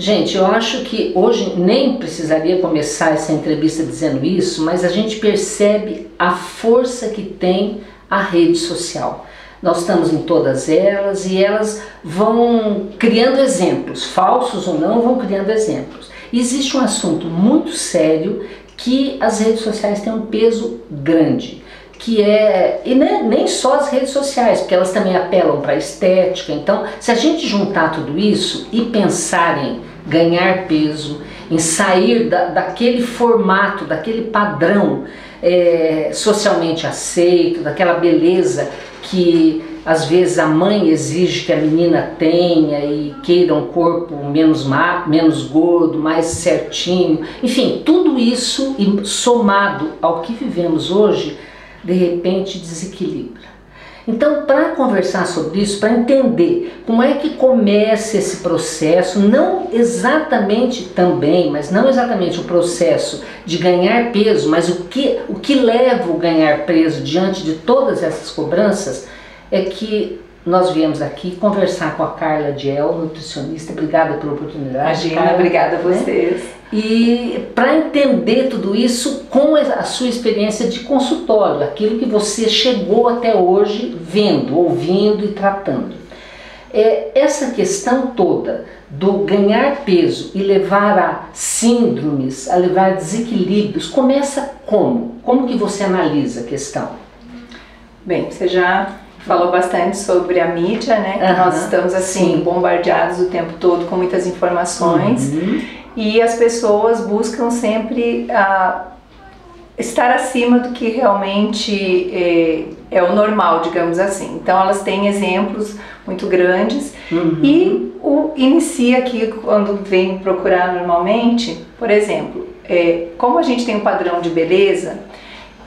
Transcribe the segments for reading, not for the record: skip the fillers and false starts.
Gente, eu acho que hoje nem precisaria começar essa entrevista dizendo isso, mas a gente percebe a força que tem a rede social. Nós estamos em todas elas e elas vão criando exemplos, falsos ou não, vão criando exemplos. E existe um assunto muito sério que as redes sociais têm um peso grande, que é, e nem só as redes sociais, porque elas também apelam para a estética. Então, se a gente juntar tudo isso e pensar em ganhar peso, em sair daquele formato, daquele padrão socialmente aceito, daquela beleza que às vezes a mãe exige que a menina tenha e queira um corpo menos gordo, mais certinho, enfim, tudo isso somado ao que vivemos hoje, de repente desequilibra. Então, para conversar sobre isso, para entender como é que começa esse processo, não exatamente também, mas não exatamente o processo de ganhar peso, mas o que leva o ganhar peso diante de todas essas cobranças, é que nós viemos aqui conversar com a Carla Diel, nutricionista. Obrigada pela oportunidade. Imagina, Carla, obrigada a vocês. Né? E para entender tudo isso com a sua experiência de consultório, aquilo que você chegou até hoje vendo, ouvindo e tratando. Essa questão toda do ganhar peso e levar a síndromes, a levar a desequilíbrios, começa como? Como que você analisa a questão? Bem, você já falou bastante sobre a mídia, né? Que nós estamos assim, sim, bombardeados o tempo todo com muitas informações. E as pessoas buscam sempre estar acima do que realmente é o normal, digamos assim. Então elas têm exemplos muito grandes e inicia aqui quando vem procurar normalmente, por exemplo, como a gente tem um padrão de beleza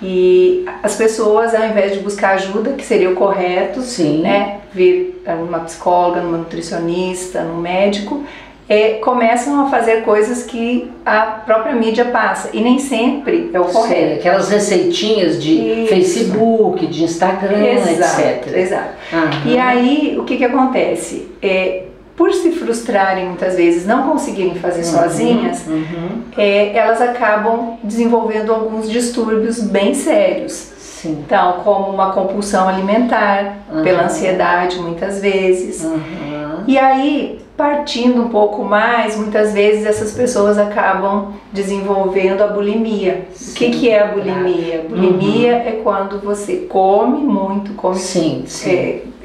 e as pessoas, ao invés de buscar ajuda, que seria o correto, sim, né, vir numa psicóloga, numa nutricionista, num médico, começam a fazer coisas que a própria mídia passa e nem sempre é o correto. Sei, aquelas receitinhas de Facebook, de Instagram, etc. Exato. E aí o que acontece? Por se frustrarem muitas vezes, não conseguirem fazer sozinhas, elas acabam desenvolvendo alguns distúrbios bem sérios. Sim. Então, como uma compulsão alimentar, pela ansiedade muitas vezes. E aí, partindo um pouco mais, muitas vezes essas pessoas acabam desenvolvendo a bulimia. Sim. O que é a bulimia? A bulimia é quando você come muito, come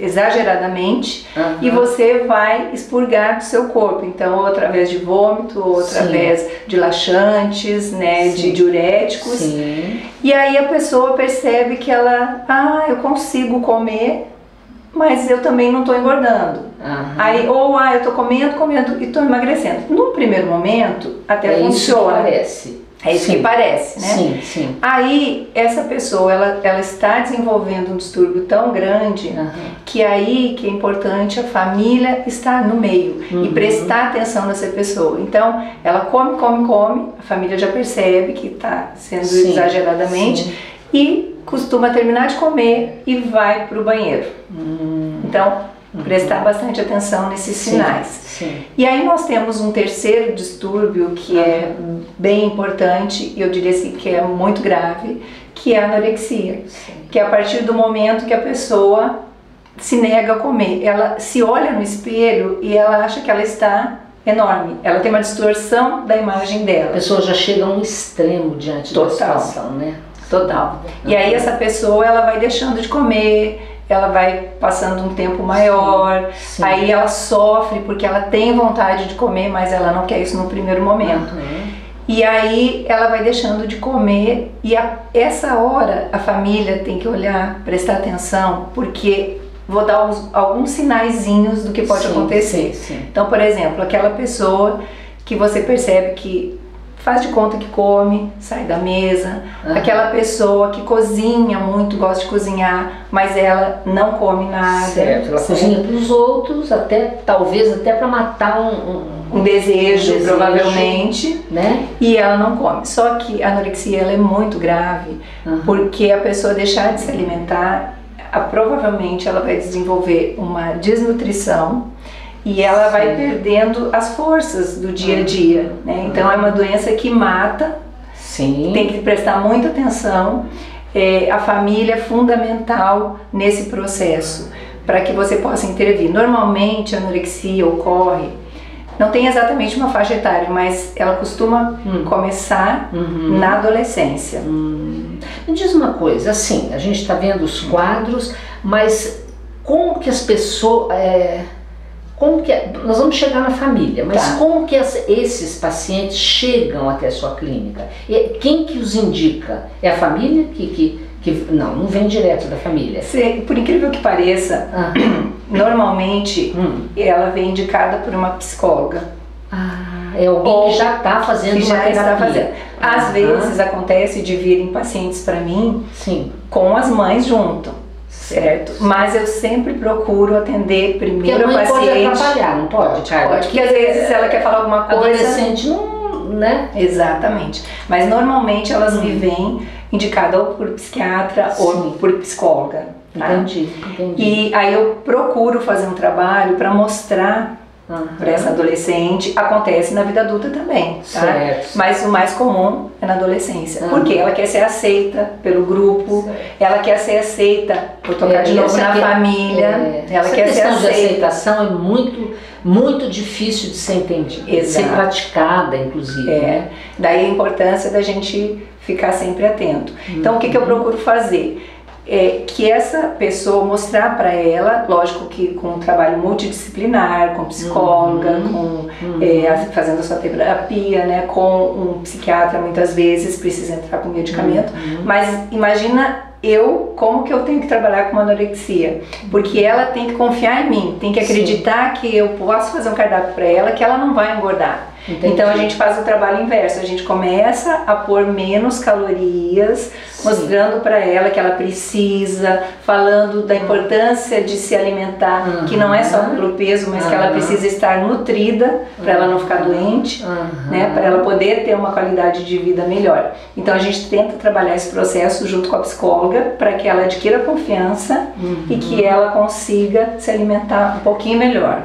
exageradamente e você vai expurgar do seu corpo. Então, ou através de vômito, ou através de laxantes, né, de diuréticos. Sim. E aí a pessoa percebe que ela, eu consigo comer, mas eu também não estou engordando. Aí, ou eu estou comendo e estou emagrecendo. No primeiro momento, até funciona. É isso que parece, né? Sim, sim. Aí, essa pessoa, ela está desenvolvendo um distúrbio tão grande que aí que é importante a família estar no meio e prestar atenção nessa pessoa. Então, ela come, a família já percebe que está sendo exageradamente e costuma terminar de comer e vai para o banheiro. Então, prestar bastante atenção nesses sinais. Sim. E aí nós temos um terceiro distúrbio que é bem importante, e eu diria assim que é muito grave, que é a anorexia. Que é a partir do momento que a pessoa se nega a comer. Ela se olha no espelho e ela acha que ela está enorme. Ela tem uma distorção da imagem dela. A pessoa já chega a um extremo diante da situação, né? Total. E aí essa pessoa, ela vai deixando de comer, ela vai passando um tempo maior, aí ela sofre porque ela tem vontade de comer, mas ela não quer isso no primeiro momento. E aí ela vai deixando de comer e essa hora a família tem que olhar, prestar atenção, porque vou dar alguns sinaizinhos do que pode acontecer. Então, por exemplo, aquela pessoa que você percebe que faz de conta que come, sai da mesa, aquela pessoa que cozinha muito, gosta de cozinhar, mas ela não come nada. Certo, ela cozinha para os outros, talvez até para matar um desejo, provavelmente, né? E ela não come. Só que a anorexia ela é muito grave, porque a pessoa deixar de se alimentar, provavelmente ela vai desenvolver uma desnutrição e ela vai perdendo as forças do dia a dia, né? Então é uma doença que mata. Sim. Tem que prestar muita atenção. A família é fundamental nesse processo para que você possa intervir. Normalmente a anorexia ocorre, não tem exatamente uma faixa etária, mas ela costuma começar na adolescência. Me diz uma coisa, assim, a gente está vendo os quadros, mas como que as pessoas... nós vamos chegar na família, mas como que esses pacientes chegam até a sua clínica? E quem que os indica? É a família não vem direto da família? Por incrível que pareça, normalmente ela vem indicada por uma psicóloga. É alguém que já está fazendo uma terapia. Às vezes acontece de virem pacientes para mim com as mães junto. Certo, mas eu sempre procuro atender primeiro a paciente. Pode atrapalhar, não pode, Carla? Pode, porque às vezes ela quer falar alguma coisa. Adolescente não, né? Exatamente. Mas normalmente elas me vêm indicada ou por psiquiatra ou por psicóloga. Tá? Entendi. E aí eu procuro fazer um trabalho para mostrar para essa adolescente. Acontece na vida adulta também, tá? Certo. Mas o mais comum é na adolescência. Porque ela quer ser aceita pelo grupo, ela quer ser aceita, por tocar de novo na família, ela quer ser aceita. Essa questão de aceitação é muito difícil de ser entendida, de ser praticada, inclusive. Né? Daí a importância da gente ficar sempre atento. Então o que eu procuro fazer? Que essa pessoa, mostrar para ela, lógico que com um trabalho multidisciplinar, com psicóloga, fazendo a sua terapia, né, com um psiquiatra, muitas vezes precisa entrar com medicamento, mas imagina como que eu tenho que trabalhar com uma anorexia, porque ela tem que confiar em mim, tem que acreditar que eu posso fazer um cardápio para ela, que ela não vai engordar. Entendi. Então a gente faz o trabalho inverso, a gente começa a pôr menos calorias, mostrando para ela que ela precisa, falando da importância de se alimentar, que não é só pelo peso, mas que ela precisa estar nutrida para ela não ficar doente, né, para ela poder ter uma qualidade de vida melhor. Então a gente tenta trabalhar esse processo junto com a psicóloga para que ela adquira confiança e que ela consiga se alimentar um pouquinho melhor.